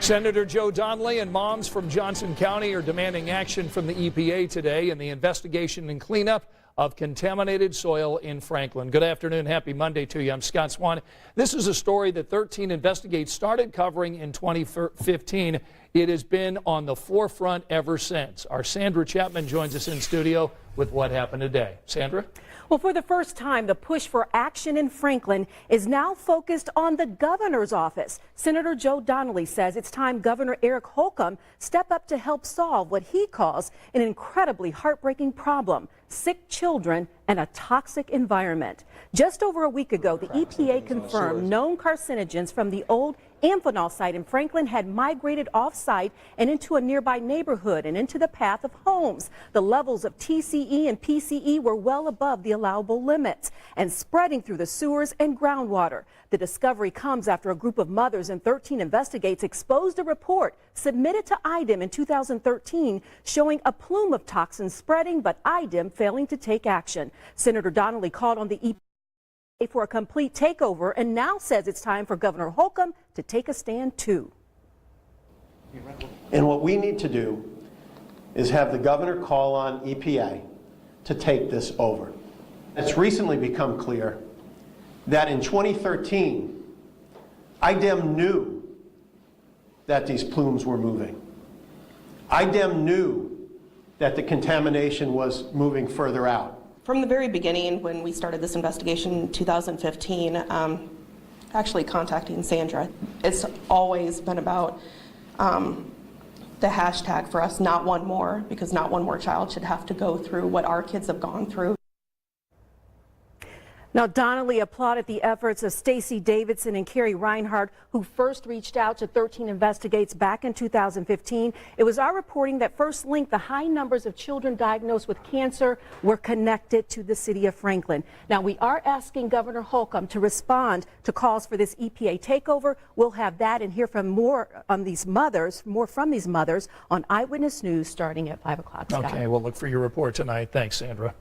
Senator Joe Donnelly and moms from Johnson County are demanding action from the EPA today in the investigation and cleanup of contaminated soil in Franklin. Good afternoon. Happy Monday to you. I'm Scott Swan. This is a story that 13 Investigates started covering in 2015. It has been on the forefront ever since. Our Sandra Chapman joins us in studio with what happened today. Sandra? Well, for the first time, the push for action in Franklin is now focused on the governor's office. Senator Joe Donnelly says it's time Governor Eric Holcomb step up to help solve what he calls an incredibly heartbreaking problem: sick children and a toxic environment. Just over a week ago, the EPA confirmed known carcinogens from the old Amphenol site in Franklin had migrated off-site and into a nearby neighborhood and into the path of homes. The levels of TCE and PCE were well above the allowable limits and spreading through the sewers and groundwater. The discovery comes after a group of mothers and 13 Investigates exposed a report submitted to IDEM in 2013 showing a plume of toxins spreading, but IDEM failing to take action. Senator Donnelly called on the EPA for a complete takeover and now says it's time for Governor Holcomb to take a stand too. And what we need to do is have the governor call on EPA to take this over. It's recently become clear that in 2013, IDEM knew that these plumes were moving. IDEM knew that the contamination was moving further out. From the very beginning, when we started this investigation in 2015, actually contacting Sandra, it's always been about the hashtag for us, not one more, because not one more child should have to go through what our kids have gone through. Now, Donnelly applauded the efforts of Stacey Davidson and Carrie Reinhardt, who first reached out to 13 Investigates back in 2015. It was our reporting that first linked the high numbers of children diagnosed with cancer were connected to the city of Franklin. Now, we are asking Governor Holcomb to respond to calls for this EPA takeover. We'll have that and hear from more from these mothers on Eyewitness News starting at 5 o'clock. Okay, we'll look for your report tonight. Thanks, Sandra.